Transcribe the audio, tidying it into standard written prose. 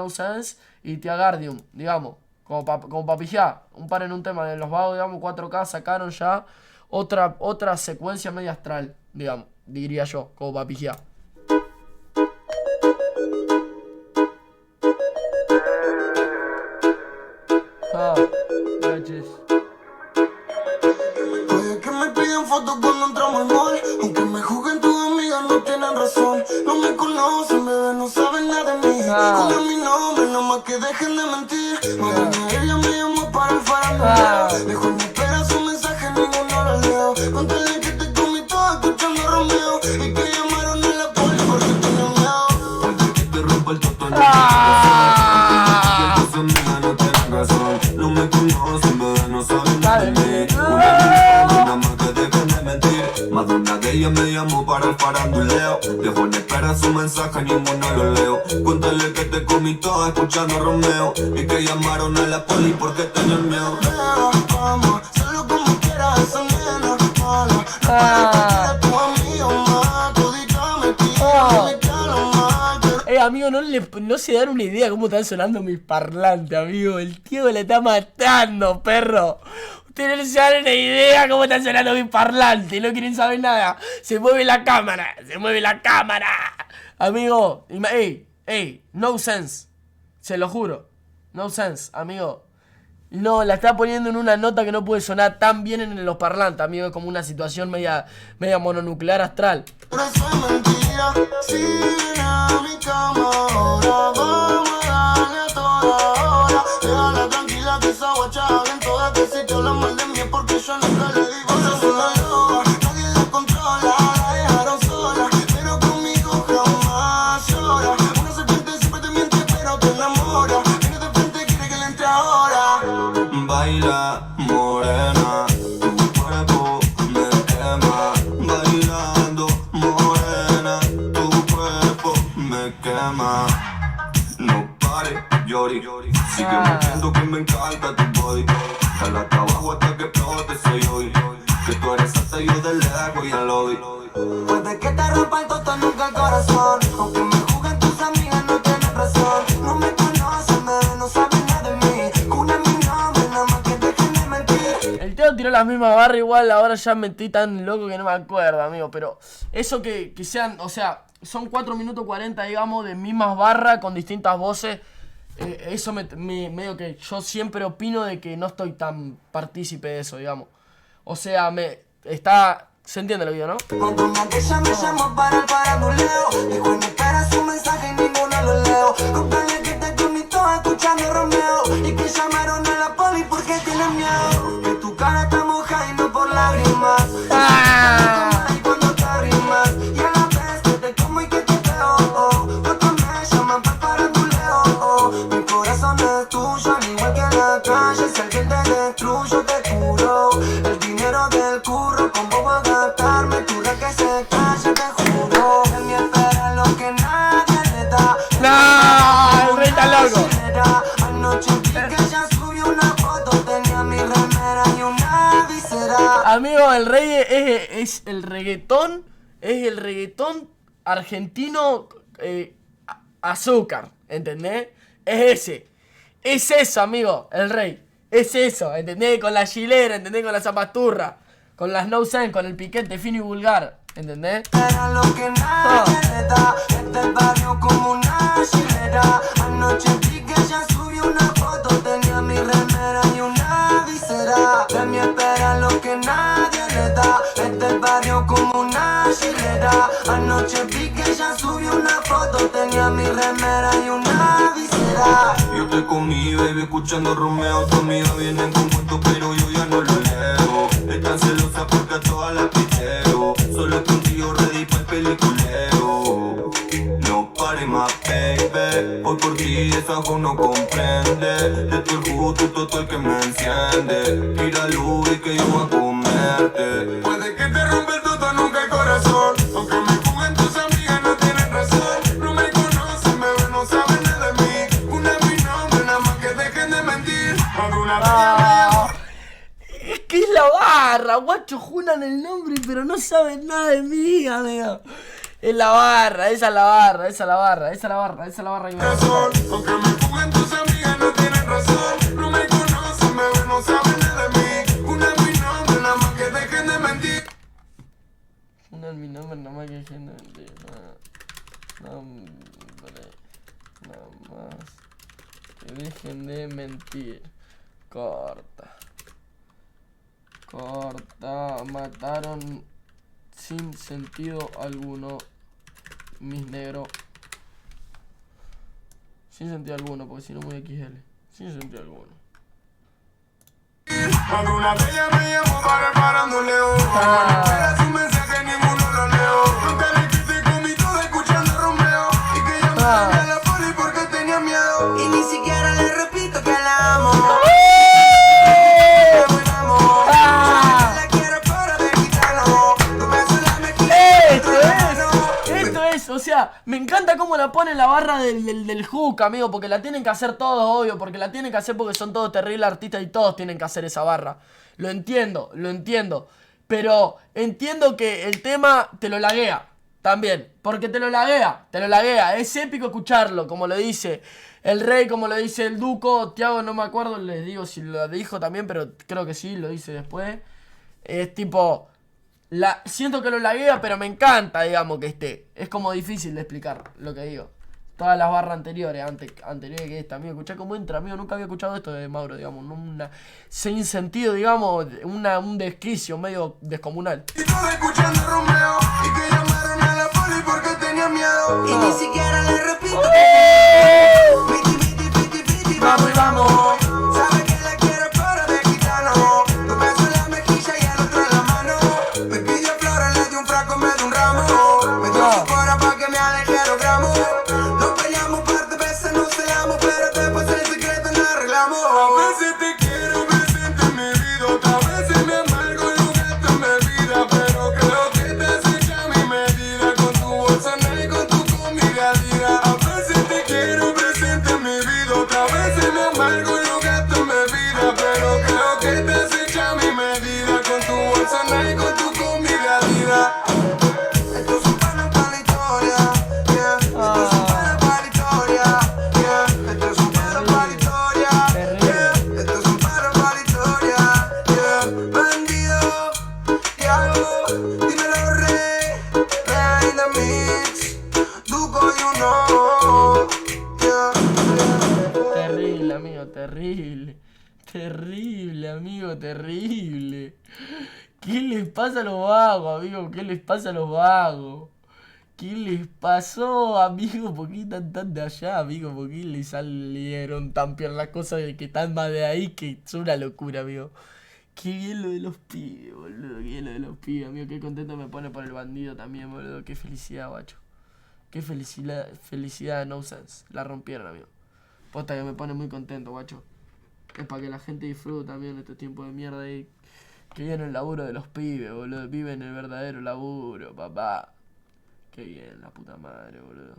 No Sense y Tiagardium, digamos, como pa pijear. Un par en un tema de Los Vagos, digamos, 4K sacaron ya otra secuencia media astral, digamos, diría yo, como pa pijear. Bitches. Oye, que me piden fotos cuando entramos al mall. Aunque me juzguen tus amigas, no tienen razón. No me conocen, bebé, no saben nada de mí. Con mi nombre, nada más que dejen de mentir. Mamá, ella me llamó para el faranduleo. Dejó en espera su mensaje, ninguno lo leo. Contale que te comí todo escuchando a Romeo. Y que llamaron a la poli porque tienen miedo. Oye, que te rompa el toto en el no tienen razón. No me conocen, bebé, no saben nada de mí. Nada más que dejen de mentir. Madonna de ella me llamó para el faranduleo. Dejó en espera su mensaje, ninguno lo leo. Cuéntale que te comí todo escuchando a Romeo. Y que llamaron a la poli porque tenían miedo. Vamos, solo como quieras esa nena mala. No tu amigo más, todita me tira, me calo mal. Amigo, no se dan una idea cómo están sonando mis parlantes, amigo. El tío le está matando, perro. Ustedes no se dan una idea cómo están sonando mis parlantes. No quieren saber nada. Se mueve la cámara. Se mueve la cámara. Amigo, no sense. Se lo juro. No sense, amigo. No, la está poniendo en una nota que no puede sonar tan bien en los parlantes, amigo. Es como una situación media mononuclear astral. Pero eso es mentira. Si viene a mi cama ahora, vamos a darle a toda hora. Déjala tranquila que esa guacha habla en todas. Que si te hablan mal de mí es porque yo nunca le digo. Esa es una loba, nadie la controla. La dejaron sola, pero conmigo jamás llora. Una serpiente siempre te miente pero te enamora. Viene de frente, quiere que le entre ahora. Baila, morena, tu cuerpo me quema. Bailando, morena, tu cuerpo me quema. No pare, llori, sigue moviendo que me encanta tu body. Dale hasta abajo hasta que explote soy hoy. Que tú eres hasta yo de lejos ya lo vi. Puede que te rompa el toto, nunca el corazón. Aunque me juzguen tus amigas, no tienen razón. No me conocen, bebé, no saben nada de mí. Cuna mi nombre, nada más que dejen de mentir. El Teo tiró las mismas barras igual, ahora ya metí tan loco que no me acuerdo, amigo. Pero eso que sean, o sea, son 4 minutos 40, digamos, de mismas barras con distintas voces. Eso medio que yo siempre opino de que no estoy tan partícipe de eso, digamos. O sea, ¿se entiende el video, no? Madonna de ella me llamó para el faranduleo. Dejó en espera su mensaje y ninguno lo leo. Contale que te comí todo escuchando a Romeo. Y que llamaron a la poli porque tienen miedo. Que tu cara está mojada y no por lágrimas. Y cuando te arrimas. Y a la vez que te como y que te veo. Otros me llaman para el faranduleo. Mi corazón es tuyo, al igual que la calle. Si alguien te destruyo, te juro. El dinero del curro con vos va a gastarme. Tu que se calle, te juro. En mi espera lo que nadie le da. ¡No! ¡El rey está loco! Anoche vi que ella subió una foto. Tenía mi remera y una visera. Amigo, el rey es el reggaetón. Es el reggaetón argentino azúcar, ¿entendés? Es ese. Es eso, amigo, el rey. Es eso, ¿entendés? Con la chilera, ¿entendés? Con la zapaturra. Con las no sense, con el piquete fino y vulgar, ¿entendés? Era lo que nadie le da. Este barrio como una chilera. Anoche vi que ella subió una foto. Tenía mi remera y una visera. De mi espera lo que nadie le da. Este barrio como una chilera. Anoche vi que ella subió una foto. Tenía mi remera y una visera. Yo te comí, baby, escuchando Romeo. Tu amiga vienen con cuentos, pero yo ya no lo leo. Están celosas porque a todas las picheo. Solo contigo ready para el peliculeo. No pare más, baby. Hoy por ti esa ojo no comprende. De tu el justo, todo el que me enciende. Tira luz y que yo voy a comerte. Puede que te rompa el toto, nunca el corazón. Aunque me juzguen tus amigas, no tienen razón. No me conocen, bebé, no saben nada de mí. Una mi nombre, nada más que dejen de mentir. Es que es la barra, guacho, juran el nombre pero no saben nada de mí, amigo. Es la barra, esa es la barra, esa es la barra, esa es la barra, esa es la barra. Aunque me más. Que dejen de mentir. Corta. Mataron sin sentido alguno. Mis negros. Sin sentido alguno, porque si no muy XL. Sin sentido alguno. Cuando una de ellas me llamó para parándole era su mensaje, ninguno lo leo. Contarle que te comí todo escuchando Romeo. Y que ella me tenía la poli porque tenía miedo. Y ni siquiera le repito que la amo. La quiero para de quitarlo. Tu beso en la mejilla. Esto es, o sea, me encanta cómo la ponen la barra del hook, amigo, porque la tienen que hacer todos, obvio, porque la tienen que hacer porque son todos terribles artistas y todos tienen que hacer esa barra. Lo entiendo, pero entiendo que el tema te lo laguea también, porque te lo laguea, es épico escucharlo, como lo dice el Rey, como lo dice el Duco, Tiago, no me acuerdo, les digo si lo dijo también, pero creo que sí, lo dice después. Es tipo... siento que lo laguea, pero me encanta, digamos, que esté. Es como difícil de explicar lo que digo. Todas las barras anteriores que esta, amigo. Escuchá cómo entra, amigo. Nunca había escuchado esto de Mauro, digamos. Sin sentido, digamos, un desquicio medio descomunal. Y todo escuchando Romeo. Y que llamaron a la poli porque tenía miedo. Y ni siquiera le repito. Vamos y vamos. Sabe que la quiero para de quitarlo. Tu beso en la mejilla y el otro en la mano. Me pidió flores, le di un frasco, me dio un ramo. Me dio su cora pa' que me aleje los gramos. Nos peleamos par de veces, nos celamos, pero después el secreto no arreglamos. A veces te quiero presente en mi vida, otras veces me amargo y lo gasto en bebida. Pero creo que te has hecho a mi medida, con tu bolsa negra y con tu comida Adidas. A veces te quiero presente en mi vida, otras veces me amargo y lo gasto en bebida. Pero creo que te has hecho a mi medida, con tu bolsa negra y con tu comida Adidas. Esto es un pana para la historia, yeah. Esto es un pana para la historia, yeah. Esto es un pana para la historia, yeah. Esto es un pana para la historia, yeah. Bandido, Tiago, dímelo Rey, Rey the Mix, Duco you know, yeah. Terrible, amigo, terrible. Terrible, amigo, terrible. ¿Qué les pasa a los vagos, amigo? ¿Qué les pasa a los vagos? ¿Qué les pasó, amigo? ¿Por qué están tan de allá, amigo? ¿Por qué les salieron tan peor las cosas de que están más de ahí? Que es una locura, amigo. Qué bien lo de los pibes, boludo. Qué bien lo de los pibes, amigo. Qué contento me pone por el bandido también, boludo. Qué felicidad, guacho. Qué felicidad, no sense. La rompieron, amigo. Posta que me pone muy contento, guacho. Es para que la gente disfrute también de este tiempo de mierda y que viene el laburo de los pibes, boludo. Viven el verdadero laburo, papá. Qué bien, la puta madre, boludo.